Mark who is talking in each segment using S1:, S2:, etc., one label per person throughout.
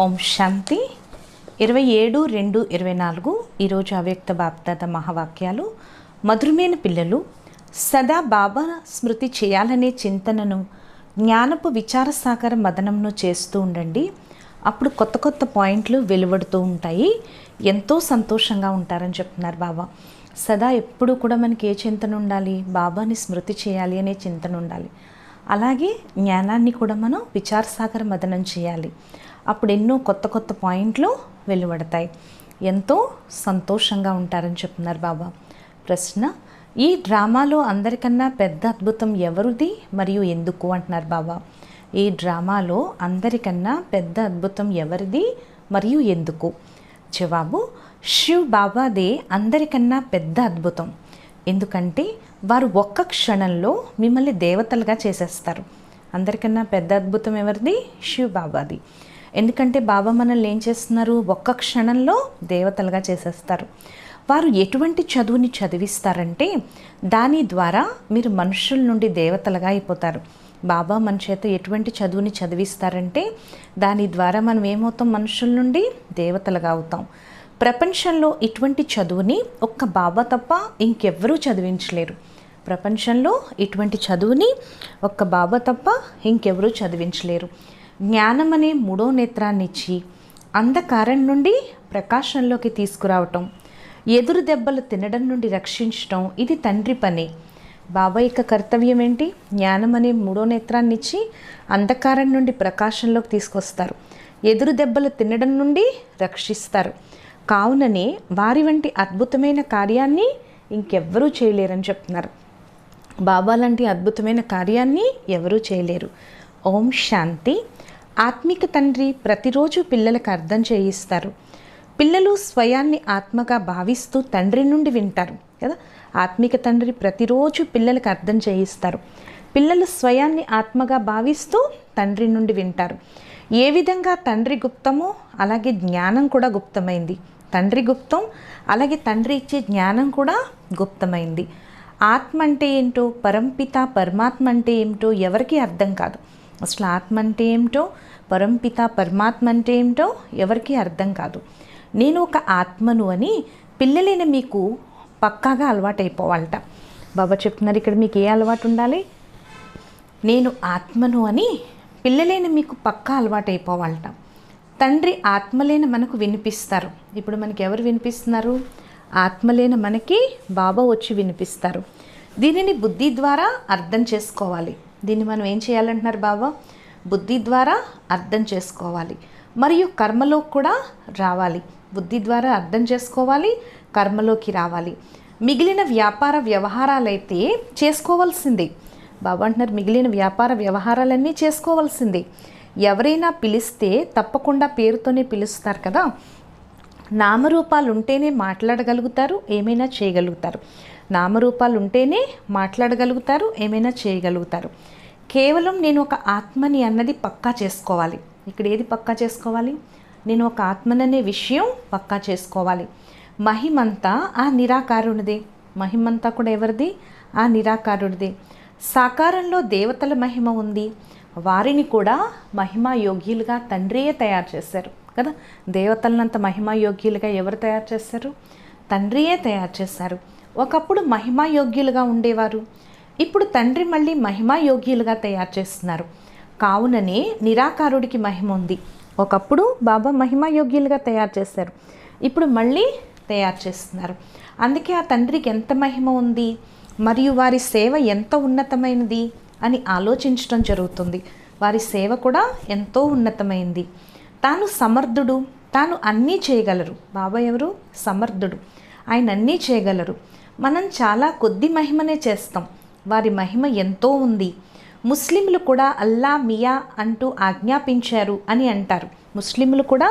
S1: ఓం శాంతి 27/2/24 ఈరోజు అవ్యక్త బాప్దాద మహావాక్యాలు. మధురమైన పిల్లలు, సదా బాబా స్మృతి చేయాలనే చింతనను, జ్ఞానపు విచారసాగర మదనంను చేస్తూ ఉండండి. అప్పుడు కొత్త కొత్త పాయింట్లు వెలువడుతూ ఉంటాయి. ఎంతో సంతోషంగా ఉంటారని చెప్తున్నారు బాబా. సదా ఎప్పుడు కూడా మనకి ఏ చింతన ఉండాలి? బాబాని స్మృతి చేయాలి అనే చింతన ఉండాలి. అలాగే జ్ఞానాన్ని కూడా మనం విచారసాగర మదనం చేయాలి. అప్పుడు ఎన్నో కొత్త కొత్త పాయింట్లు వెలువడతాయి. ఎంతో సంతోషంగా ఉంటారని చెప్తున్నారు బాబా. ప్రశ్న: ఈ డ్రామాలో అందరికన్నా పెద్ద అద్భుతం ఎవరిది మరియు ఎందుకు అంటున్నారు బాబా. ఈ డ్రామాలో అందరికన్నా పెద్ద అద్భుతం ఎవరిది మరియు ఎందుకు? జవాబు: శివ్ బాబాదే అందరికన్నా పెద్ద అద్భుతం. ఎందుకంటే వారు ఒక్క క్షణంలో మిమ్మల్ని దేవతలుగా చేసేస్తారు. అందరికన్నా పెద్ద అద్భుతం ఎవరిది? శివ్ బాబాది. ఎందుకంటే బాబా మనల్ని ఏం చేస్తున్నారు? ఒక్క క్షణంలో దేవతలుగా చేసేస్తారు. వారు ఎటువంటి చదువుని చదివిస్తారంటే దాని ద్వారా మీరు మనుషుల నుండి దేవతలుగా అయిపోతారు. బాబా మన చేత ఎటువంటి చదువుని చదివిస్తారంటే దాని ద్వారా మనం ఏమవుతాం? మనుషుల నుండి దేవతలుగా అవుతాం. ప్రపంచంలో ఇటువంటి చదువుని ఒక్క బాబా తప్ప ఇంకెవ్వరూ చదివించలేరు. ప్రపంచంలో ఇటువంటి చదువుని ఒక్క బాబా తప్ప ఇంకెవరూ చదివించలేరు. జ్ఞానం అనే మూడో నేత్రాన్ని ఇచ్చి అంధకారం నుండి ప్రకాశంలోకి తీసుకురావటం, ఎదురు దెబ్బలు తినడం నుండి రక్షించటం, ఇది తండ్రి పని. బాబా యొక్క కర్తవ్యం ఏంటి? జ్ఞానం అనే మూడో నేత్రాన్ని ఇచ్చి అంధకారం నుండి ప్రకాశంలోకి తీసుకొస్తారు, ఎదురు దెబ్బలు తినడం నుండి రక్షిస్తారు. కావుననే వారి వంటి అద్భుతమైన కార్యాన్ని ఇంకెవ్వరూ చేయలేరని చెప్తున్నారు. బాబా లాంటి అద్భుతమైన కార్యాన్ని ఎవరూ చేయలేరు. ఓం శాంతి. ఆత్మిక తండ్రి ప్రతిరోజు పిల్లలకు అర్థం చేయిస్తారు. పిల్లలు స్వయాన్ని ఆత్మగా భావిస్తూ తండ్రి నుండి వింటారు కదా. ఆత్మిక తండ్రి ప్రతిరోజు పిల్లలకు అర్థం చేయిస్తారు. పిల్లలు స్వయాన్ని ఆత్మగా భావిస్తూ తండ్రి నుండి వింటారు. ఏ విధంగా తండ్రి గుప్తమో అలాగే జ్ఞానం కూడా గుప్తమైంది. తండ్రి గుప్తం, అలాగే తండ్రి ఇచ్చే జ్ఞానం కూడా గుప్తమైంది. ఆత్మ అంటే ఏంటో, పరంపిత పరమాత్మ అంటే ఏమిటో ఎవరికీ అర్థం కాదు. అసలు ఆత్మ అంటే ఏమిటో, పరంపిత పరమాత్మ అంటే ఏమిటో ఎవరికీ అర్థం కాదు. నేను ఒక ఆత్మను అని పిల్లలైన మీకు పక్కాగా అలవాటు అయిపోవాలట. బాబా చెప్తున్నారు ఇక్కడ మీకు ఏ అలవాటు ఉండాలి? నేను ఆత్మను అని పిల్లలైన మీకు పక్కా అలవాటు అయిపోవాలట. తండ్రి ఆత్మలైన మనకు వినిపిస్తారు. ఇప్పుడు మనకి ఎవరు వినిపిస్తున్నారు? ఆత్మలైన మనకి బాబా వచ్చి వినిపిస్తారు. దీనిని బుద్ధి ద్వారా అర్థం చేసుకోవాలి. దీన్ని మనం ఏం చేయాలంటున్నారు బాబా? బుద్ధి ద్వారా అర్థం చేసుకోవాలి మరియు కర్మలో కూడా రావాలి. బుద్ధి ద్వారా అర్థం చేసుకోవాలి, కర్మలోకి రావాలి. మిగిలిన వ్యాపార వ్యవహారాలైతే చేసుకోవాల్సిందే. బాబా అంటున్నారు మిగిలిన వ్యాపార వ్యవహారాలన్నీ చేసుకోవాల్సిందే. ఎవరైనా పిలిస్తే తప్పకుండా పేరుతోనే పిలుస్తారు కదా. నామరూపాలు ఉంటేనే మాట్లాడగలుగుతారు, ఏమైనా చేయగలుగుతారు. నామరూపాలు ఉంటేనే మాట్లాడగలుగుతారు, ఏమైనా చేయగలుగుతారు. కేవలం నేను ఒక ఆత్మని అన్నది పక్కా చేసుకోవాలి. ఇక్కడ ఏది పక్కా చేసుకోవాలి? నేను ఒక ఆత్మననే విషయం పక్కా చేసుకోవాలి. మహిమంతా ఆ నిరాకారునిదే. మహిమంతా కూడా ఎవరిది? ఆ నిరాకారుడిదే. సాకారంలో దేవతల మహిమ ఉంది. వారిని కూడా మహిమాయోగ్యులుగా తండ్రియే తయారు చేశారు కదా. దేవతలనంత మహిమాయోగ్యులుగా ఎవరు తయారు చేశారు? తండ్రియే తయారు చేశారు. ఒకప్పుడు మహిమాయోగ్యులుగా ఉండేవారు, ఇప్పుడు తండ్రి మళ్ళీ మహిమాయోగ్యులుగా తయారు చేస్తున్నారు. కావుననే నిరాకారుడికి మహిమ ఉంది. ఒకప్పుడు బాబా మహిమాయోగ్యులుగా తయారు చేశారు, ఇప్పుడు మళ్ళీ తయారు చేస్తున్నారు. అందుకే ఆ తండ్రికి ఎంత మహిమ ఉంది మరియు వారి సేవ ఎంత ఉన్నతమైనది అని ఆలోచించడం జరుగుతుంది. వారి సేవ కూడా ఎంతో ఉన్నతమైంది. తాను సమర్థుడు, తాను అన్నీ చేయగలరు. బాబా ఎవరు? సమర్థుడు, ఆయన అన్నీ చేయగలరు. మనం చాలా కొద్ది మహిమనే చేస్తాం, వారి మహిమ ఎంతో ఉంది. ముస్లింలు కూడా అల్లా మియా అంటూ ఆజ్ఞాపించారు అని అంటారు. ముస్లింలు కూడా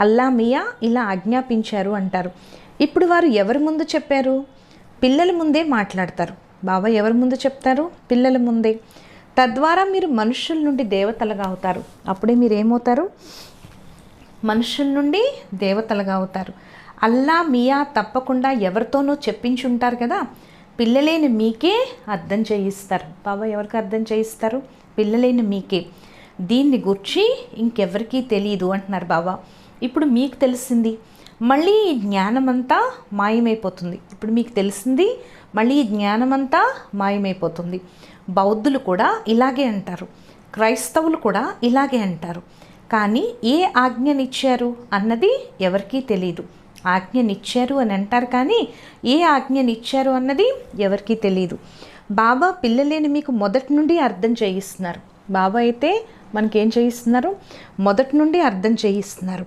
S1: అల్లా మియా ఇలా ఆజ్ఞాపించారు అంటారు. ఇప్పుడు వారు ఎవరి ముందు చెప్పారు? పిల్లల ముందే మాట్లాడతారు. బాబా ఎవరి ముందు చెప్తారు? పిల్లల ముందే. తద్వారా మీరు మనుషుల నుండి దేవతలుగా అవుతారు. అప్పుడే మీరు ఏమవుతారు? మనుషుల నుండి దేవతలుగా అవుతారు. అల్లా మియా తప్పకుండా ఎవరితోనో చెప్పించుంటారు కదా. పిల్లలైన మీకే అర్థం చేయిస్తారు. బాబా ఎవరికి అర్థం చేయిస్తారు? పిల్లలైన మీకే. దీన్ని గురించి ఇంకెవరికీ తెలియదు అంటున్నారు బాబా. ఇప్పుడు మీకు తెలిసింది, మళ్ళీ ఈ జ్ఞానమంతా మాయమైపోతుంది. ఇప్పుడు మీకు తెలిసింది, మళ్ళీ ఈ జ్ఞానమంతా మాయమైపోతుంది. బౌద్ధులు కూడా ఇలాగే అంటారు, క్రైస్తవులు కూడా ఇలాగే అంటారు. కానీ ఏ ఆజ్ఞనిచ్చారు అన్నది ఎవరికీ తెలియదు. ఆజ్ఞనిచ్చారు అని అంటారు, కానీ ఏ ఆజ్ఞనిచ్చారు అన్నది ఎవరికీ తెలియదు. బాబా పిల్లలేని మీకు మొదటి నుండి అర్థం చేయిస్తున్నారు. బాబా అయితే మనకేం చేయిస్తున్నారు? మొదటి నుండి అర్థం చేయిస్తున్నారు.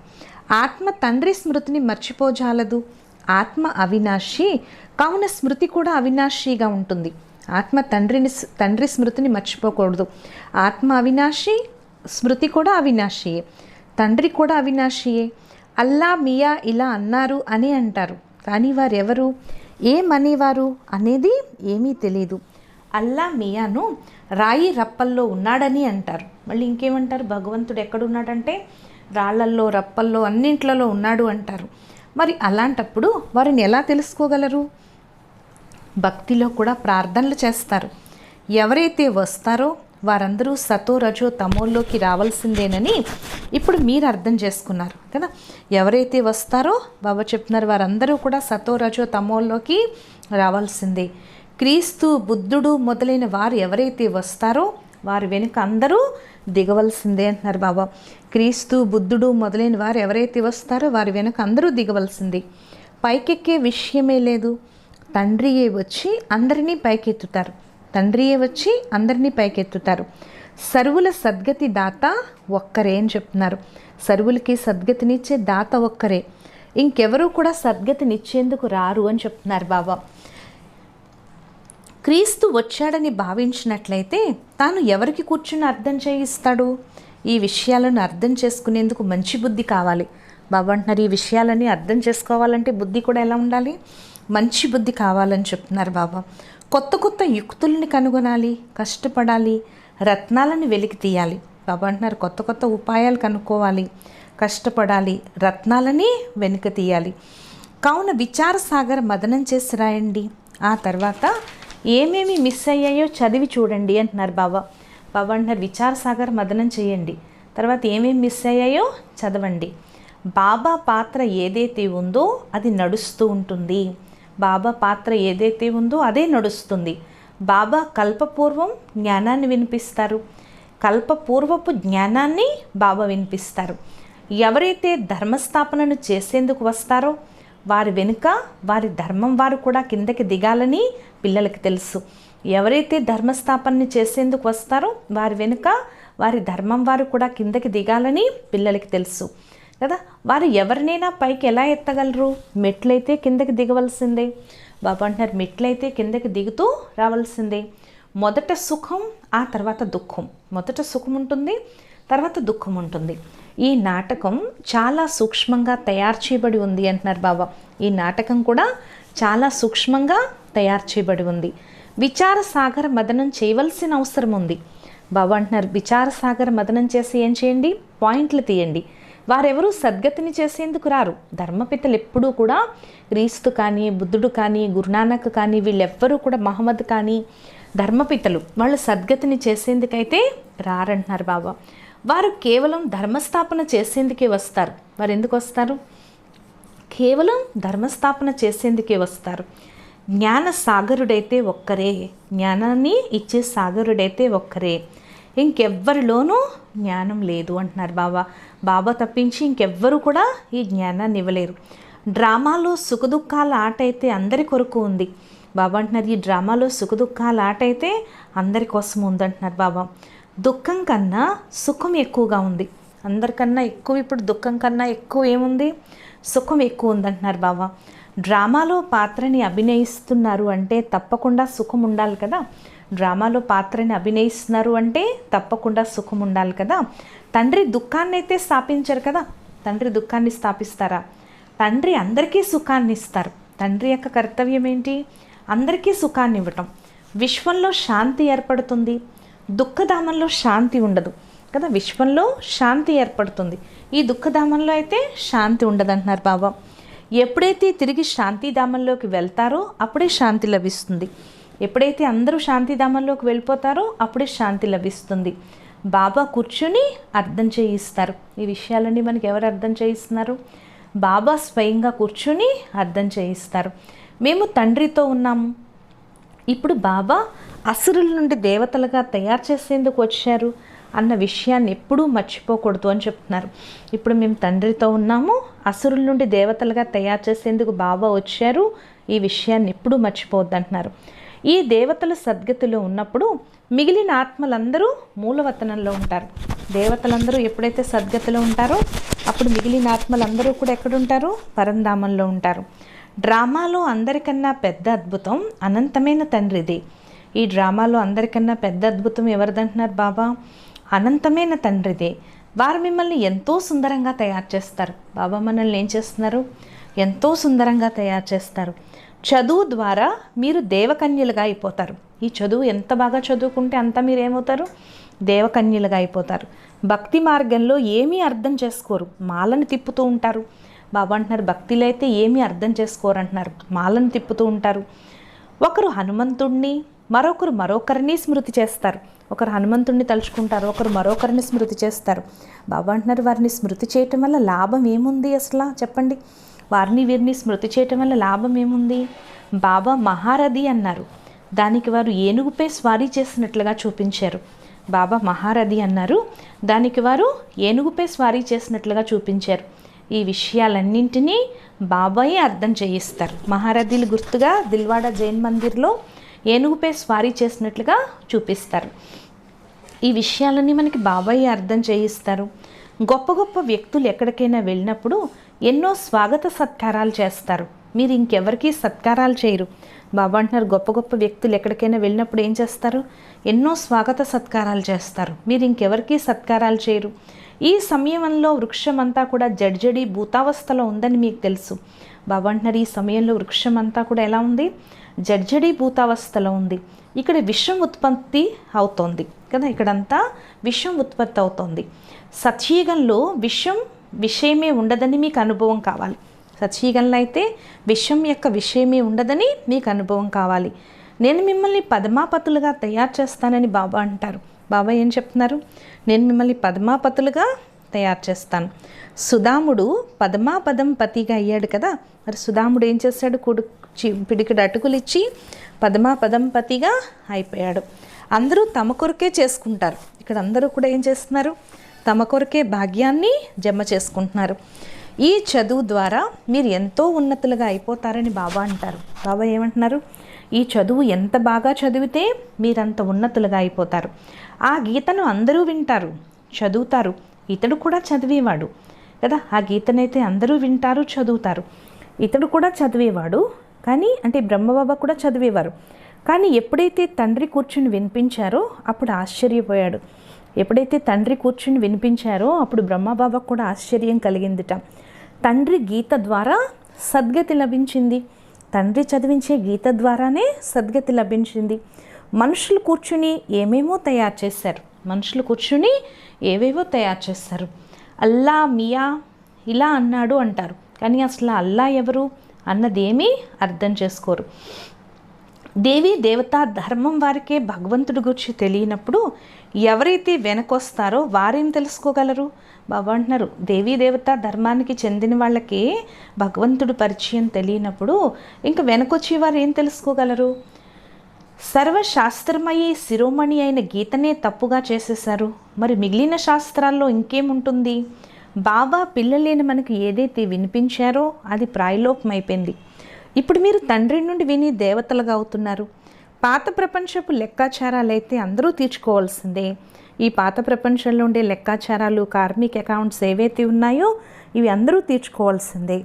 S1: ఆత్మ తండ్రి స్మృతిని మర్చిపోజాలదు. ఆత్మ అవినాశి కావున స్మృతి కూడా అవినాశిగా ఉంటుంది. ఆత్మ తండ్రి స్మృతిని మర్చిపోకూడదు. ఆత్మ అవినాశి, స్మృతి కూడా అవినాశియే, తండ్రి కూడా అవినాశియే. అల్లా మియా ఇలా అన్నారు అని అంటారు, కానీ వారెవరు, ఏమనేవారు అనేది ఏమీ తెలియదు. అల్లా మియాను రాయి రప్పల్లో ఉన్నాడని అంటారు. మళ్ళీ ఇంకేమంటారు? భగవంతుడు ఎక్కడున్నాడంటే రాళ్లల్లో, రప్పల్లో, అన్నింట్లలో ఉన్నాడు అంటారు. మరి అలాంటప్పుడు వారిని ఎలా తెలుసుకోగలరు? భక్తిలో కూడా ప్రార్థనలు చేస్తారు. ఎవరైతే వస్తారో వారందరూ సతో రజో తమోల్లోకి రావాల్సిందేనని ఇప్పుడు మీరు అర్థం చేసుకున్నారు కదా. ఎవరైతే వస్తారో బాబా చెప్తున్నారు, వారందరూ కూడా సతో రజో తమోల్లోకి రావాల్సిందే. క్రీస్తు, బుద్ధుడు మొదలైన వారు ఎవరైతే వస్తారో వారి వెనుక అందరూ దిగవలసిందే అంటున్నారు బాబా. క్రీస్తు, బుద్ధుడు మొదలైన వారు ఎవరైతే వస్తారో వారి వెనుక అందరూ దిగవలసిందే. పైకెక్కే విషయమే లేదు. తండ్రియే వచ్చి అందరినీ పైకెత్తుతారు. తండ్రియే వచ్చి అందరినీ పైకెత్తుతారు. సర్వుల సద్గతి దాత ఒక్కరే అని చెప్తున్నారు. సర్వులకి సద్గతినిచ్చే దాత ఒక్కరే, ఇంకెవరూ కూడా సద్గతినిచ్చేందుకు రారు అని చెప్తున్నారు బాబా. క్రీస్తు వచ్చాడని భావించినట్లయితే తాను ఎవరికి కూర్చుని అర్థం చేయిస్తాడు? ఈ విషయాలను అర్థం చేసుకునేందుకు మంచి బుద్ధి కావాలి. బాబా అంటున్నారు, ఈ విషయాలని అర్థం చేసుకోవాలంటే బుద్ధి కూడా ఎలా ఉండాలి? మంచి బుద్ధి కావాలని చెప్తున్నారు బాబా. కొత్త కొత్త యుక్తుల్ని కనుగొనాలి, కష్టపడాలి, రత్నాలను వెలికి తీయాలి. బాబా అంటున్నారు, కొత్త కొత్త ఉపాయాలు కనుక్కోవాలి, కష్టపడాలి, రత్నాలని వెనుక తీయాలి. కావున విచార సాగర మదనం చేసి రాయండి. ఆ తర్వాత ఏమేమి మిస్ అయ్యాయో చదివి చూడండి అంటున్నారు బాబా. బాబా అంటున్నారు, విచార సాగర మదనం చేయండి, తర్వాత ఏమేమి మిస్ అయ్యాయో చదవండి. బాబా పాత్ర ఏదైతే ఉందో అది నడుస్తూ ఉంటుంది. బాబా పాత్ర ఏదైతే ఉందో అదే నడుస్తుంది. బాబా కల్పపూర్వం జ్ఞానాన్ని వినిపిస్తారు. కల్పపూర్వపు జ్ఞానాన్ని బాబా వినిపిస్తారు. ఎవరైతే ధర్మస్థాపనను చేసేందుకు వస్తారో వారి వెనుక వారి ధర్మం వారు కూడా కిందకి దిగాలని పిల్లలకి తెలుసు. ఎవరైతే ధర్మస్థాపనని చేసేందుకు వస్తారో వారి వెనుక వారి ధర్మం వారు కూడా కిందకి దిగాలని పిల్లలకి తెలుసు కదా. వారు ఎవరినైనా పైకి ఎలా ఎత్తగలరు? మెట్లయితే కిందకి దిగవలసిందే. బాబా అంటారు, మెట్లయితే కిందకి దిగుతూ రావాల్సిందే. మొదట సుఖం, ఆ తర్వాత దుఃఖం. మొదట సుఖం ఉంటుంది, తర్వాత దుఃఖం ఉంటుంది. ఈ నాటకం చాలా సూక్ష్మంగా తయారు చేయబడి ఉంది అంటున్నారు బాబా. ఈ నాటకం కూడా చాలా సూక్ష్మంగా తయారు చేయబడి ఉంది. విచార సాగర మదనం చేయవలసిన అవసరం ఉంది. బాబా అంటున్నారు, విచార సాగర మదనం చేసి ఏం చేయండి? పాయింట్లు తీయండి. వారెవరూ సద్గతిని చేసేందుకు రారు. ధర్మపితలు ఎప్పుడూ కూడా క్రీస్తు కానీ, బుద్ధుడు కానీ, గురునానక్ కానీ, వీళ్ళెవ్వరూ కూడా మహమ్మద్ కానీ ధర్మపితలు వాళ్ళు సద్గతిని చేసేందుకైతే రారంటున్నారు బాబా. వారు కేవలం ధర్మస్థాపన చేసేందుకే వస్తారు. వారు ఎందుకు వస్తారు? కేవలం ధర్మస్థాపన చేసేందుకే వస్తారు. జ్ఞాన సాగరుడైతే ఒక్కరే, జ్ఞానాన్ని ఇచ్చే సాగరుడైతే ఒక్కరే, ఇంకెవ్వరిలోనూ జ్ఞానం లేదు అంటున్నారు బాబా. బాబా తప్పించి ఇంకెవ్వరూ కూడా ఈ జ్ఞానాన్ని ఇవ్వలేరు. డ్రామాలో సుఖదుఖాల ఆట అయితే అందరి కొరకు ఉంది. బాబా అంటున్నారు, ఈ డ్రామాలో సుఖదుఖాల ఆట అయితే అందరి కోసం ఉందంటున్నారు బాబా. దుఃఖం కన్నా సుఖం ఎక్కువగా ఉంది. అందరికన్నా ఎక్కువ ఇప్పుడు దుఃఖం కన్నా ఎక్కువ ఏముంది? సుఖం ఎక్కువ ఉందంటున్నారు బాబా. డ్రామాలో పాత్రని అభినయిస్తున్నారు అంటే తప్పకుండా సుఖం ఉండాలి కదా. డ్రామాలో పాత్రని అభినయిస్తున్నారు అంటే తప్పకుండా సుఖం ఉండాలి కదా. తండ్రి దుఃఖాన్ని అయితే స్థాపించరు కదా. తండ్రి దుఃఖాన్ని స్థాపిస్తారా? తండ్రి అందరికీ సుఖాన్ని ఇస్తారు. తండ్రి యొక్క కర్తవ్యం ఏంటి? అందరికీ సుఖాన్ని ఇవ్వటం. విశ్వంలో శాంతి ఏర్పడుతుంది, దుఃఖధామంలో శాంతి ఉండదు కదా. విశ్వంలో శాంతి ఏర్పడుతుంది, ఈ దుఃఖధామంలో అయితే శాంతి ఉండదంటున్నారు బాబా. ఎప్పుడైతే తిరిగి శాంతిధామంలోకి వెళ్తారో అప్పుడే శాంతి లభిస్తుంది. ఎప్పుడైతే అందరూ శాంతిధామంలోకి వెళ్ళిపోతారో అప్పుడే శాంతి లభిస్తుంది. బాబా కూర్చుని అర్థం చేయిస్తారు. ఈ విషయాలన్నీ మనకి ఎవరు అర్థం చేయిస్తున్నారు? బాబా స్వయంగా కూర్చుని అర్థం చేయిస్తారు. మేము తండ్రితో ఉన్నాము, ఇప్పుడు బాబా అసురుల నుండి దేవతలుగా తయారు చేసేందుకు వచ్చారు అన్న విషయాన్ని ఎప్పుడూ మర్చిపోకూడదు అని చెప్తున్నారు. ఇప్పుడు మేము తండ్రితో ఉన్నాము, అసురుల నుండి దేవతలుగా తయారు చేసేందుకు బాబా వచ్చారు, ఈ విషయాన్ని ఎప్పుడూ మర్చిపోవద్దు అంటున్నారు. ఈ దేవతలు సద్గతిలో ఉన్నప్పుడు మిగిలిన ఆత్మలందరూ మూలవతనంలో ఉంటారు. దేవతలందరూ ఎప్పుడైతే సద్గతిలో ఉంటారో అప్పుడు మిగిలిన ఆత్మలందరూ కూడా ఎక్కడుంటారు? పరంధామంలో ఉంటారు. డ్రామాలో అందరికన్నా పెద్ద అద్భుతం అనంతమైన తండ్రిది. ఈ డ్రామాలో అందరికన్నా పెద్ద అద్భుతం ఎవరిదంటున్నారు బాబా? అనంతమైన తండ్రిదే. వారు మిమ్మల్ని ఎంతో సుందరంగా తయారు చేస్తారు. బాబా మనల్ని ఏం చేస్తున్నారు? ఎంతో సుందరంగా తయారు చేస్తారు. చదువు ద్వారా మీరు దేవకన్యలుగా అయిపోతారు. ఈ చదువు ఎంత బాగా చదువుకుంటే అంత మీరు ఏమవుతారు? దేవకన్యలుగా అయిపోతారు. భక్తి మార్గంలో ఏమీ అర్థం చేసుకోరు, మాలను తిప్పుతూ ఉంటారు. బాబా అంటున్నారు భక్తిలో అయితే ఏమీ అర్థం చేసుకోరు అంటున్నారు, మాలను తిప్పుతూ ఉంటారు. ఒకరు హనుమంతుడిని, మరొకరిని స్మృతి చేస్తారు. ఒకరు హనుమంతుడిని తలుచుకుంటారు, ఒకరు మరొకరిని స్మృతి చేస్తారు. బాబా అంటున్నారు వారిని స్మృతి చేయటం వల్ల లాభం ఏముంది? అసలు చెప్పండి, వారిని వీరిని స్మృతి చేయటం వల్ల లాభం ఏముంది? బాబా మహారథి అన్నారు, దానికి వారు ఏనుగుపై స్వారీ చేసినట్లుగా చూపించారు. బాబా మహారథి అన్నారు, దానికి వారు ఏనుగుపై స్వారీ చేసినట్లుగా చూపించారు. ఈ విషయాలన్నింటినీ బాబాయే అర్థం చేయిస్తారు. మహారథీలు గుర్తుగా దిల్వాడా జైన్ మందిర్లో ఏనుగుపై స్వారీ చేసినట్లుగా చూపిస్తారు. ఈ విషయాలన్నీ మనకి బాబాయే అర్థం చేయిస్తారు. గొప్ప గొప్ప వ్యక్తులు ఎక్కడికైనా వెళ్ళినప్పుడు ఎన్నో స్వాగత సత్కారాలు చేస్తారు. మీరు ఇంకెవరికి సత్కారాలు చేయరు. బాబా అంటున్నారు గొప్ప గొప్ప వ్యక్తులు ఎక్కడికైనా వెళ్ళినప్పుడు ఏం చేస్తారు? ఎన్నో స్వాగత సత్కారాలు చేస్తారు. మీరు ఇంకెవరికి సత్కారాలు చేయరు. ఈ సమయంలో వృక్షం అంతా కూడా జడ్జడి భూతావస్థలో ఉందని మీకు తెలుసు. బాబా అంటున్నారు ఈ సమయంలో వృక్షం అంతా కూడా ఎలా ఉంది? జడ్జడి భూతావస్థలో ఉంది. ఇక్కడ విషం ఉత్పత్తి అవుతోంది కదా, ఇక్కడంతా విషం ఉత్పత్తి అవుతోంది. సత్యయుగంలో విషయమే ఉండదని మీకు అనుభవం కావాలి. సత్యయుగంలో అయితే విషం యొక్క విషయమే ఉండదని మీకు అనుభవం కావాలి. నేను మిమ్మల్ని పద్మాపతులుగా తయారు చేస్తానని బాబా అంటారు. బాబా ఏం చెప్తున్నారు? నేను మిమ్మల్ని పద్మాపతులుగా తయారు చేస్తాను. సుదాముడు పద్మాపదం పతిగా అయ్యాడు కదా, మరి సుదాముడు ఏం చేశాడు? పిడికిడు అటుకులు ఇచ్చి పద్మాపదం పతిగా అయిపోయాడు. అందరూ తమ కొరకే చేసుకుంటారు. ఇక్కడ అందరూ కూడా ఏం చేస్తున్నారు? తమ కొరకే భాగ్యాన్ని జమ చేసుకుంటున్నారు. ఈ చదువు ద్వారా మీరు ఎంతో ఉన్నతులుగా అయిపోతారని బాబా అంటారు. బాబా ఏమంటున్నారు? ఈ చదువు ఎంత బాగా చదివితే మీరంత ఉన్నతులుగా అయిపోతారు. ఆ గీతను అందరూ వింటారు, చదువుతారు. ఇతడు కూడా చదివేవాడు కదా, ఆ గీతనైతే అందరూ వింటారు, చదువుతారు. ఇతడు కూడా చదివేవాడు, కానీ అంటే బ్రహ్మబాబా కూడా చదివేవారు. కానీ ఎప్పుడైతే తండ్రి కూర్చుని వినిపించారో అప్పుడు ఆశ్చర్యపోయాడు. ఎప్పుడైతే తండ్రి కూర్చుని వినిపించారో అప్పుడు బ్రహ్మబాబాకు కూడా ఆశ్చర్యం కలిగిందిట. తండ్రి గీత ద్వారా సద్గతి లభించింది. తండ్రి చదివించే గీత ద్వారానే సద్గతి లభించింది. మనుషులు కూర్చుని ఏమేమో తయారు చేశారు. మనుషులు కూర్చుని ఏవేవో తయారు చేస్తారు. అల్లా మియా ఇలా అన్నాడు అంటారు, కానీ అసలు అల్లా ఎవరు అన్నదేమీ అర్థం చేసుకోరు. దేవీ దేవతా ధర్మం వారికే భగవంతుడి గురించి తెలియనప్పుడు ఎవరైతే వెనకొస్తారో వారేం తెలుసుకోగలరు? బాబా అంటున్నారు దేవీ దేవతా ధర్మానికి చెందిన వాళ్ళకే భగవంతుడు పరిచయం తెలియనప్పుడు ఇంకా వెనకొచ్చి వారు ఏం తెలుసుకోగలరు? సర్వశాస్త్రమయ్యే శిరోమణి అయిన గీతనే తప్పుగా చేసేశారు. మరి మిగిలిన శాస్త్రాల్లో ఇంకేముంటుంది? బాబా పిల్లలేని మనకు ఏదైతే వినిపించారో అది ప్రాయలోపమైపోయింది. ఇప్పుడు మీరు తండ్రి నుండి విని దేవతలుగా అవుతున్నారు. పాత ప్రపంచపు లెక్కాచారాలు అయితే అందరూ తీర్చుకోవాల్సిందే. ఈ పాత ప్రపంచంలో ఉండే లెక్కాచారాలు, కార్మిక్ అకౌంట్స్ ఏవైతే ఉన్నాయో ఇవి అందరూ తీర్చుకోవాల్సిందే.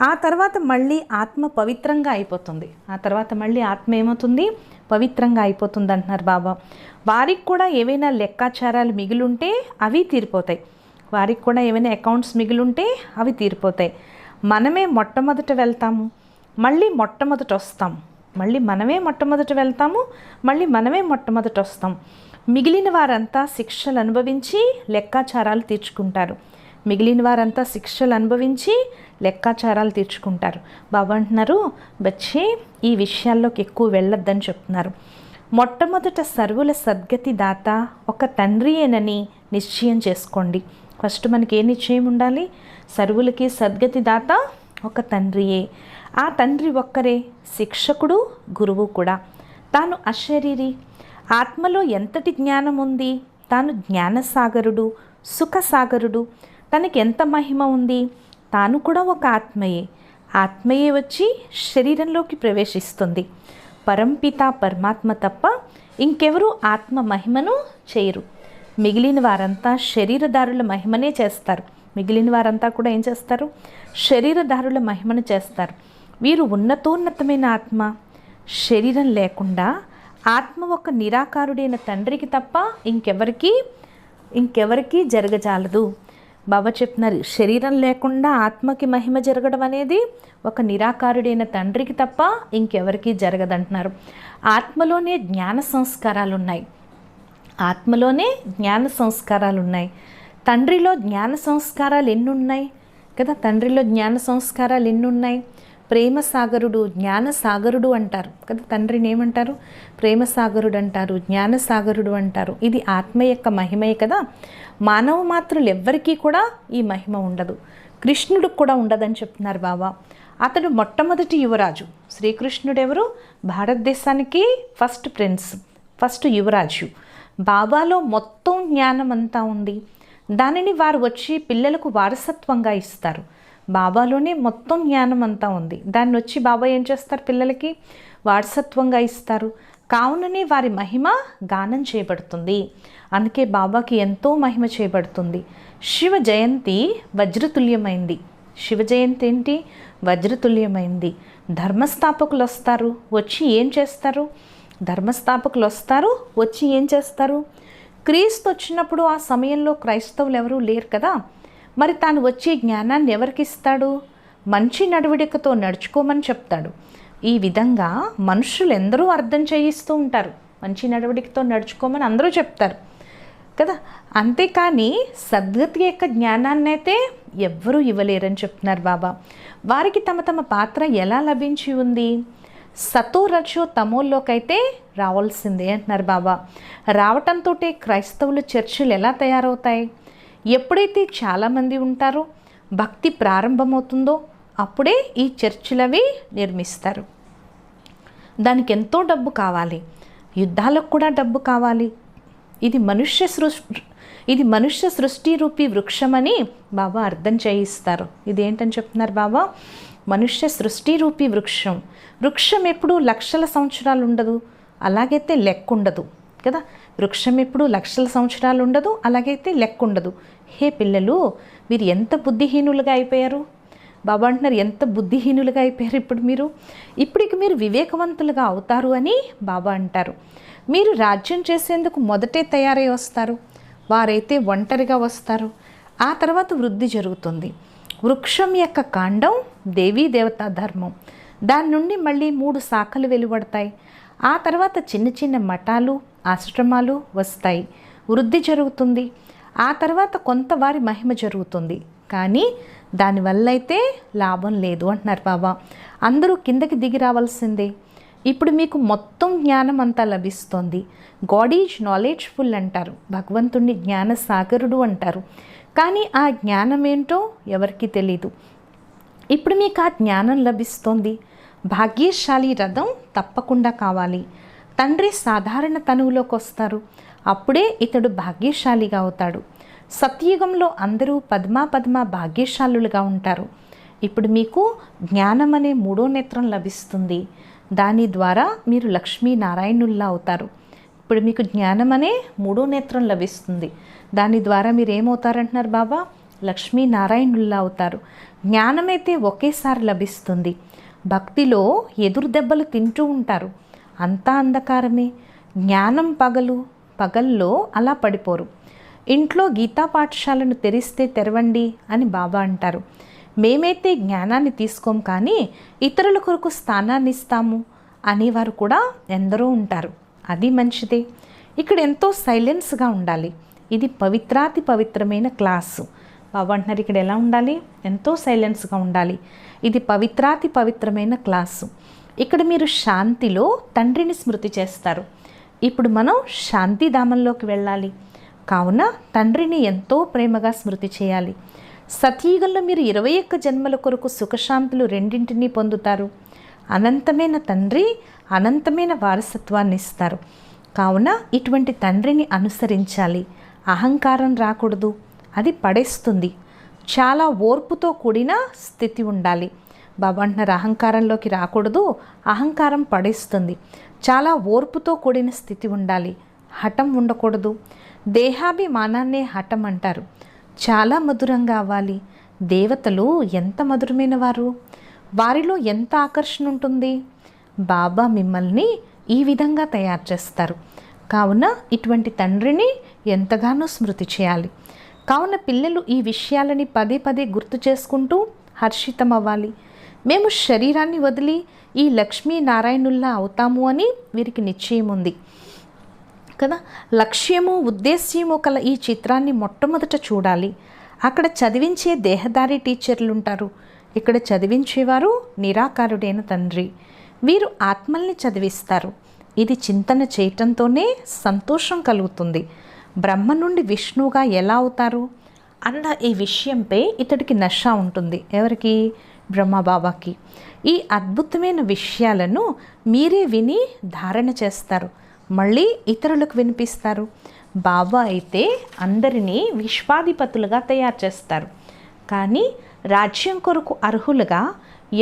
S1: ఆ తర్వాత మళ్ళీ ఆత్మ పవిత్రంగా అయిపోతుంది. ఆ తర్వాత మళ్ళీ ఆత్మ ఏమవుతుంది? పవిత్రంగా అయిపోతుంది అంటున్నారు బాబా. వారికి కూడా ఏవైనా లెక్కాచారాలు మిగిలుంటే అవి తీరిపోతాయి. వారికి కూడా ఏమైనా అకౌంట్స్ మిగిలుంటే అవి తీరిపోతాయి. మనమే మొట్టమొదట వెళ్తాము, మళ్ళీ మొట్టమొదట వస్తాం. మళ్ళీ మనమే మొట్టమొదట వెళ్తాము, మళ్ళీ మనమే మొట్టమొదట వస్తాం. మిగిలిన వారంతా శిక్షలు అనుభవించి లెక్కాచారాలు తీర్చుకుంటారు. మిగిలిన వారంతా శిక్షలు అనుభవించి లెక్కాచారాలు తీర్చుకుంటారు. బాబా అంటున్నారు బచ్చే ఈ విషయాల్లోకి ఎక్కువ వెళ్ళొద్దని చెప్తున్నారు. మొట్టమొదట సర్వుల సద్గతి దాత ఒక తండ్రియేనని నిశ్చయం చేసుకోండి. ఫస్ట్ మనకి ఏ నిశ్చయం ఉండాలి? సర్వులకి సద్గతి దాత ఒక తండ్రియే. ఆ తండ్రి ఒక్కరే, శిక్షకుడు, గురువు కూడా. తాను అశరీరి, ఆత్మలో ఎంతటి జ్ఞానం ఉంది, తాను జ్ఞానసాగరుడు, సుఖసాగరుడు. తనకి ఎంత మహిమ ఉంది, తాను కూడా ఒక ఆత్మయే. ఆత్మయే వచ్చి శరీరంలోకి ప్రవేశిస్తుంది. పరంపిత పరమాత్మ తప్ప ఇంకెవరూ ఆత్మ మహిమను చేయరు. మిగిలిన వారంతా శరీరదారుల మహిమనే చేస్తారు. మిగిలిన వారంతా కూడా ఏం చేస్తారు? శరీరదారుల మహిమను చేస్తారు. వీరు ఉన్నతోన్నతమైన ఆత్మ. శరీరం లేకుండా ఆత్మ ఒక నిరాకారుడైన తండ్రికి తప్ప ఇంకెవరికి జరగజాలదు. బాబా చెప్తున్నారు, శరీరం లేకుండా ఆత్మకి మహిమ జరగడం అనేది ఒక నిరాకారుడైన తండ్రికి తప్ప ఇంకెవరికి జరగదంటున్నారు. ఆత్మలోనే జ్ఞాన సంస్కారాలు ఉన్నాయి. ఆత్మలోనే జ్ఞాన సంస్కారాలు ఉన్నాయి. తండ్రిలో జ్ఞాన సంస్కారాలు ఎన్ని ఉన్నాయి కదా? తండ్రిలో జ్ఞాన సంస్కారాలు ఎన్ని ఉన్నాయి? ప్రేమ సాగరుడు, జ్ఞాన సాగరుడు అంటారు కదా. తండ్రిని ఏమంటారు? ప్రేమ సాగరుడు అంటారు, జ్ఞాన సాగరుడు అంటారు. ఇది ఆత్మ యొక్క మహిమే కదా. మానవ మాత్రులు ఎవ్వరికీ కూడా ఈ మహిమ ఉండదు. కృష్ణుడికి కూడా ఉండదని చెప్తున్నారు బాబా. అతడు మొట్టమొదటి యువరాజు. శ్రీకృష్ణుడు ఎవరు? భారతదేశానికి ఫస్ట్ ప్రిన్స్, ఫస్ట్ యువరాజు. బాబాలో మొత్తం జ్ఞానం అంతా ఉంది. దానిని వారు వచ్చి పిల్లలకు వారసత్వంగా ఇస్తారు. బాబాలోనే మొత్తం జ్ఞానం అంతా ఉంది. దాన్ని వచ్చి బాబా ఏం చేస్తారు? పిల్లలకి వారసత్వంగా ఇస్తారు. కావుననే వారి మహిమ గానం చేయబడుతుంది. అందుకే బాబాకి ఎంతో మహిమ చేయబడుతుంది. శివ జయంతి వజ్రతుల్యమైంది. శివ జయంతి ఏంటి? వజ్రతుల్యమైంది. ధర్మస్థాపకులు వస్తారు, వచ్చి ఏం చేస్తారు? ధర్మస్థాపకులు వస్తారు, వచ్చి ఏం చేస్తారు? క్రీస్తు వచ్చినప్పుడు ఆ సమయంలో క్రైస్తవులు ఎవరూ లేరు కదా. మరి తాను వచ్చే జ్ఞానాన్ని ఎవరికి ఇస్తాడు? మంచి నడవడికతో నడుచుకోమని చెప్తాడు. ఈ విధంగా మనుషులు ఎందరూ అర్థం చేయిస్తూ ఉంటారు. మంచి నడవడికతో నడుచుకోమని అందరూ చెప్తారు కదా. అంతేకాని సద్గతి యొక్క జ్ఞానాన్ని అయితే ఎవ్వరూ ఇవ్వలేరని చెప్తున్నారు బాబా. వారికి తమ తమ పాత్ర ఎలా లభించి ఉంది? సతో రజో తమోల్లోకైతే రావాల్సిందే అంటున్నారు బాబా. రావటంతో క్రైస్తవుల చర్చిలు ఎలా తయారవుతాయి? ఎప్పుడైతే చాలామంది ఉంటారో, భక్తి ప్రారంభమవుతుందో అప్పుడే ఈ చర్చిలవి నిర్మిస్తారు. దానికి ఎంతో డబ్బు కావాలి. యుద్ధాలకు కూడా డబ్బు కావాలి. ఇది మనుష్య సృష్టి రూపీ వృక్షమని బాబా అర్థం చేయిస్తారు. ఇదేంటని చెప్తున్నారు బాబా? మనుష్య సృష్టి రూపీ వృక్షం. వృక్షం ఎప్పుడు లక్షల సంవత్సరాలు ఉండదు, అలాగైతే లెక్క ఉండదు కదా. వృక్షం ఎప్పుడు లక్షల సంవత్సరాలు ఉండదు, అలాగైతే లెక్క ఉండదు. హే పిల్లలు, మీరు ఎంత బుద్ధిహీనులుగా అయిపోయారు? బాబా అంటున్నారు, ఎంత బుద్ధిహీనులుగా అయిపోయారు ఇప్పటికి మీరు వివేకవంతులుగా అవుతారు అని బాబా అంటారు. మీరు రాజ్యం చేసేందుకు మొదటే తయారై వస్తారు. వారైతే ఒంటరిగా వస్తారు. ఆ తర్వాత వృద్ధి జరుగుతుంది. వృక్షం యొక్క కాండం దేవీ దేవతా ధర్మం. దాని నుండి మళ్ళీ 3 శాఖలు వెలువడతాయి. ఆ తర్వాత చిన్న చిన్న మఠాలు, ఆశ్రమాలు వస్తాయి. వృద్ధి జరుగుతుంది. ఆ తర్వాత కొంత వారి మహిమ జరుగుతుంది. కానీ దానివల్ల అయితే లాభం లేదు అంటున్నారు బాబా. అందరూ కిందకి దిగి రావాల్సిందే. ఇప్పుడు మీకు మొత్తం జ్ఞానం అంతా లభిస్తోంది. గాడ్ ఈజ్ నాలెడ్జ్ఫుల్ అంటారు. భగవంతుణ్ణి జ్ఞాన సాగరుడు అంటారు. కానీ ఆ జ్ఞానం ఏంటో ఎవరికీ తెలీదు. ఇప్పుడు మీకు ఆ జ్ఞానం లభిస్తోంది. భాగ్యశాలి రథం తప్పకుండా కావాలి. తండ్రి సాధారణ తనువులోకి వస్తారు. అప్పుడే ఇతడు భాగ్యశాలిగా అవుతాడు. సత్యుగంలో అందరూ పద్మా భాగ్యశాలులుగా ఉంటారు. ఇప్పుడు మీకు జ్ఞానం అనే 3వ నేత్రం లభిస్తుంది. దాని ద్వారా మీరు లక్ష్మీనారాయణుల్లా అవుతారు. ఇప్పుడు మీకు జ్ఞానం అనే 3వ నేత్రం లభిస్తుంది. దాని ద్వారా మీరు ఏమవుతారంటున్నారు బాబా? లక్ష్మీనారాయణుల్లా అవుతారు. జ్ఞానమైతే ఒకేసారి లభిస్తుంది. భక్తిలో ఎదురు దెబ్బలు తింటూ ఉంటారు. అంతా అంధకారమే. జ్ఞానం పగల్లో అలా పడిపోరు. ఇంట్లో గీతా పాఠశాలను తెరిస్తే తెరవండి అని బాబా అంటారు. మేమైతే జ్ఞానాన్ని తీసుకోం, కానీ ఇతరుల కొరకు స్థానాన్ని ఇస్తాము అనేవారు కూడా ఎందరో ఉంటారు. అది మంచిదే. ఇక్కడ ఎంతో సైలెన్స్గా ఉండాలి. ఇది పవిత్రాతి పవిత్రమైన క్లాసు. బాబా అంటున్నారు, ఇక్కడ ఎలా ఉండాలి? ఎంతో సైలెన్స్గా ఉండాలి. ఇది పవిత్రాతి పవిత్రమైన క్లాసు. ఇక్కడ మీరు శాంతిలో తండ్రిని స్మృతి చేస్తారు. ఇప్పుడు మనం శాంతిధామంలోకి వెళ్ళాలి. కావున తండ్రిని ఎంతో ప్రేమగా స్మృతి చేయాలి. సతయుగంలో మీరు 21 జన్మల కొరకు సుఖశాంతులు రెండింటినీ పొందుతారు. అనంతమైన తండ్రి అనంతమైన వారసత్వాన్ని ఇస్తారు. కావున ఇటువంటి తండ్రిని అనుసరించాలి. అహంకారం రాకూడదు, అది పడేస్తుంది. చాలా ఓర్పుతో కూడిన స్థితి ఉండాలి. బాబా అంటున్నారు అహంకారంలోకి రాకూడదు, అహంకారం పడేస్తుంది. చాలా ఓర్పుతో కూడిన స్థితి ఉండాలి, హఠం ఉండకూడదు. దేహాభిమానాన్నే హఠం అంటారు. చాలా మధురంగా అవ్వాలి. దేవతలు ఎంత మధురమైన వారు, వారిలో ఎంత ఆకర్షణ ఉంటుంది. బాబా మిమ్మల్ని ఈ విధంగా తయారు చేస్తారు. కావున ఇటువంటి తండ్రిని ఎంతగానో స్మృతి చేయాలి. కావున పిల్లలు ఈ విషయాలని పదే పదే గుర్తు చేసుకుంటూ హర్షితం అవ్వాలి. మేము శరీరాన్ని వదిలి ఈ లక్ష్మీనారాయణుల్లా అవుతాము అని వీరికి నిశ్చయం ఉంది కదా. లక్ష్యము ఉద్దేశ్యము కల ఈ చిత్రాన్ని మొట్టమొదట చూడాలి. అక్కడ చదివించే దేహదారి టీచర్లు ఉంటారు, ఇక్కడ చదివించేవారు నిరాకారుడైన తండ్రి. వీరు ఆత్మల్ని చదివిస్తారు. ఇది చింతన చేయటంతోనే సంతోషం కలుగుతుంది. బ్రహ్మ నుండి విష్ణువుగా ఎలా అవుతారు అన్న ఈ విషయంపై ఇతడికి నష ఉంటుంది. ఎవరికి? బ్రహ్మబాబాకి. ఈ అద్భుతమైన విషయాలను మీరే విని ధారణ చేస్తారు, మళ్ళీ ఇతరులకు వినిపిస్తారు. బాబా అయితే అందరినీ విశ్వాధిపతులుగా తయారు చేస్తారు. కానీ రాజ్యం కొరకు అర్హులుగా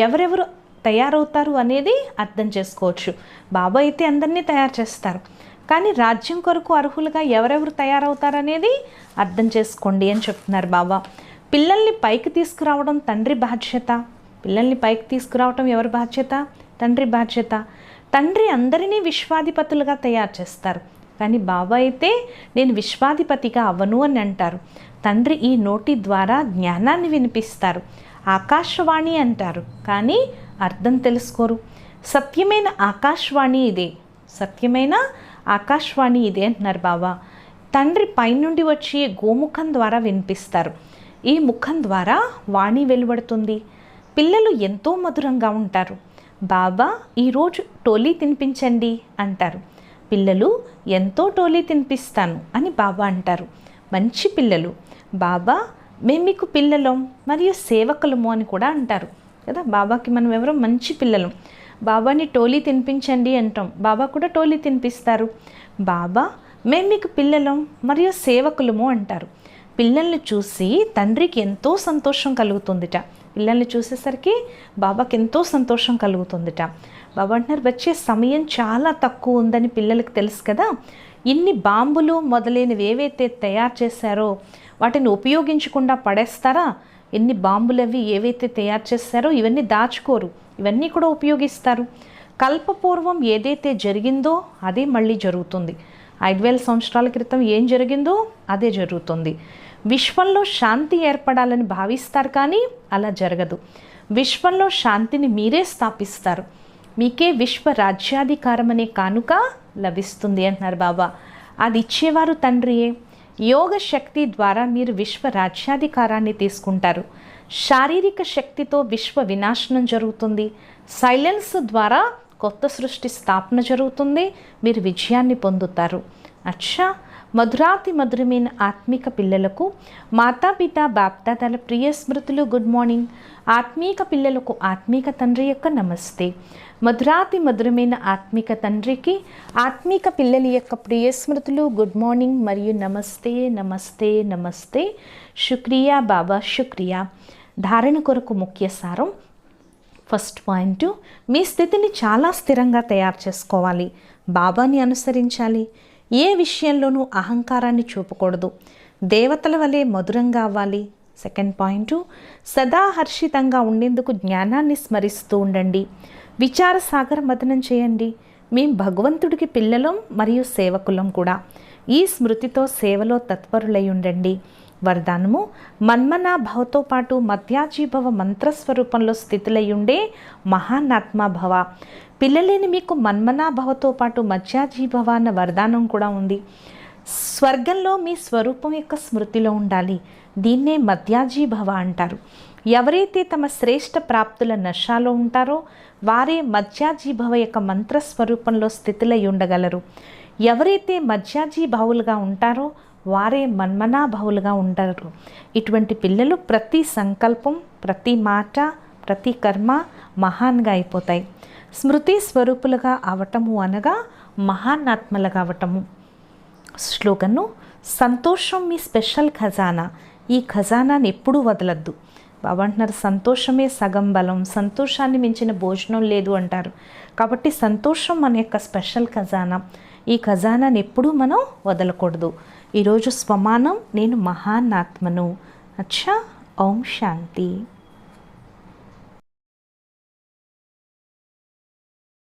S1: ఎవరెవరు తయారవుతారు అనేది అర్థం చేసుకోవచ్చు. బాబా అయితే అందరినీ తయారు చేస్తారు, కానీ రాజ్యం కొరకు అర్హులుగా ఎవరెవరు తయారవుతారనేది అర్థం చేసుకోండి అని చెప్తున్నారు బాబా. పిల్లల్ని పైకి తీసుకురావడం తండ్రి బాధ్యత. పిల్లల్ని పైకి తీసుకురావడం ఎవరి బాధ్యత? తండ్రి బాధ్యత. తండ్రి అందరినీ విశ్వాధిపతులుగా తయారు చేస్తారు, కానీ బాబా అయితే నేను విశ్వాధిపతిగా అవ్వను అని అంటారు. తండ్రి ఈ నోటి ద్వారా జ్ఞానాన్ని వినిపిస్తారు, ఆకాశవాణి అంటారు, కానీ అర్థం తెలుసుకోరు. సత్యమైన ఆకాశవాణి ఇదే, సత్యమైన ఆకాశవాణి ఇదే అంటున్నారు బాబా. తండ్రి పైనుండి వచ్చి గోముఖం ద్వారా వినిపిస్తారు. ఈ ముఖం ద్వారా వాణి వెలువడుతుంది. పిల్లలు ఎంతో మధురంగా ఉంటారు. బాబా ఈరోజు టోలీ తినిపించండి అంటారు. పిల్లలు ఎంతో టోలీ తినిపిస్తాను అని బాబా అంటారు. మంచి పిల్లలు. బాబా మేము మీకు పిల్లలం మరియు సేవకులము అని కూడా అంటారు కదా. బాబాకి మనం ఎవరో మంచి పిల్లలం. బాబాని టోలీ తినిపించండి అంటాం, బాబా కూడా టోలీ తినిపిస్తారు. బాబా మేము మీకు పిల్లలం మరియు సేవకులము అంటారు. పిల్లల్ని చూసి తండ్రికి ఎంతో సంతోషం కలుగుతుందిట. పిల్లల్ని చూసేసరికి బాబాకి ఎంతో సంతోషం కలుగుతుందిట. బాబా అంటున్నారు వచ్చే సమయం చాలా తక్కువ ఉందని పిల్లలకు తెలుసు కదా. ఇన్ని బాంబులు మొదలైనవి ఏవైతే తయారు చేశారో వాటిని ఉపయోగించకుండా పడేస్తారా? ఎన్ని బాంబులు అవి ఏవైతే తయారు చేస్తారో ఇవన్నీ దాచుకోరు, ఇవన్నీ కూడా ఉపయోగిస్తారు. కల్పపూర్వం ఏదైతే జరిగిందో అదే మళ్ళీ జరుగుతుంది. 5000 సంవత్సరాల క్రితం ఏం జరిగిందో అదే జరుగుతుంది. విశ్వంలో శాంతి ఏర్పడాలని భావిస్తారు, కానీ అలా జరగదు. విశ్వంలో శాంతిని మీరే స్థాపిస్తారు. మీకే విశ్వ రాజ్యాధికారం అనే కానుక లభిస్తుంది అంటున్నారు బాబా. అది ఇచ్చేవారు తండ్రియే. యోగ శక్తి ద్వారా మీరు విశ్వ రాజ్యాధికారాన్ని తీసుకుంటారు. శారీరక శక్తితో విశ్వ వినాశనం జరుగుతుంది. సైలెన్స్ ద్వారా కొత్త సృష్టి స్థాపన జరుగుతుంది. మీరు విజయాన్ని పొందుతారు. అచ్చా, మధురాతి మధురమైన ఆత్మిక పిల్లలకు మాతాపిత బాప్దాదాల ప్రియ స్మృతులు. Good morning. ఆత్మీక పిల్లలకు ఆత్మీక తండ్రి యొక్క నమస్తే. మధురాతి మధురమైన ఆత్మిక తండ్రికి ఆత్మిక పిల్లల యొక్క ప్రియ స్మృతులు. గుడ్ మార్నింగ్ మరియు నమస్తే నమస్తే నమస్తే. శుక్రియా బాబా, శుక్రియా. ధారణ కొరకు ముఖ్య సారం. ఫస్ట్ పాయింట్, మీ స్థితిని చాలా స్థిరంగా తయారు చేసుకోవాలి. బాబాని అనుసరించాలి. ఏ విషయంలోనూ అహంకారాన్ని చూపకూడదు. దేవతల వలె మధురంగా అవ్వాలి. సెకండ్ పాయింట్, సదా హర్షితంగా ఉండేందుకు జ్ఞానాన్ని స్మరిస్తూ ఉండండి. విచార సాగర మదనం చేయండి. మేము భగవంతుడికి పిల్లలం మరియు సేవకులం కూడా. ఈ స్మృతితో సేవలో తత్పరులై ఉండండి. వరదానము, మన్మనా భవతో పాటు మధ్యాజీభవ మంత్రస్వరూపంలో స్థితులై ఉండే మహానాత్మా భవ. పిల్లలేని మీకు మన్మనా భవతో పాటు మధ్యాజీభవ అన్న వరదానం కూడా ఉంది. స్వర్గంలో మీ స్వరూపం యొక్క స్మృతిలో ఉండాలి. దీన్నే మధ్యాజీభవ అంటారు. ఎవరైతే తమ శ్రేష్ఠ ప్రాప్తుల నశాలో ఉంటారో వారే మధ్యాజీభవ యొక్క మంత్రస్వరూపంలో స్థితులై ఉండగలరు. ఎవరైతే మధ్యాజీ భావులుగా ఉంటారో వారే మన్మనాభావులుగా ఉంటారు. ఇటువంటి పిల్లలు ప్రతి సంకల్పం, ప్రతి మాట, ప్రతి కర్మ మహాన్గా అయిపోతాయి. స్మృతి స్వరూపులుగా అవటము అనగా మహానాత్మలుగా అవటము. స్లోగను: సంతోషం మీ స్పెషల్ ఖజానా. ఈ ఖజానాని ఎప్పుడూ వదలద్దు. బాబా అంటున్నారు, సంతోషమే సగం బలం, సంతోషాన్ని మించిన భోజనం లేదు అంటారు. కాబట్టి సంతోషం మన యొక్క స్పెషల్ ఖజానా. ఈ ఖజానాని ఎప్పుడూ మనం వదలకూడదు. ఈరోజు స్వమానం: నేను మహానాత్మను. అచ్చా. ఓం శాంతి.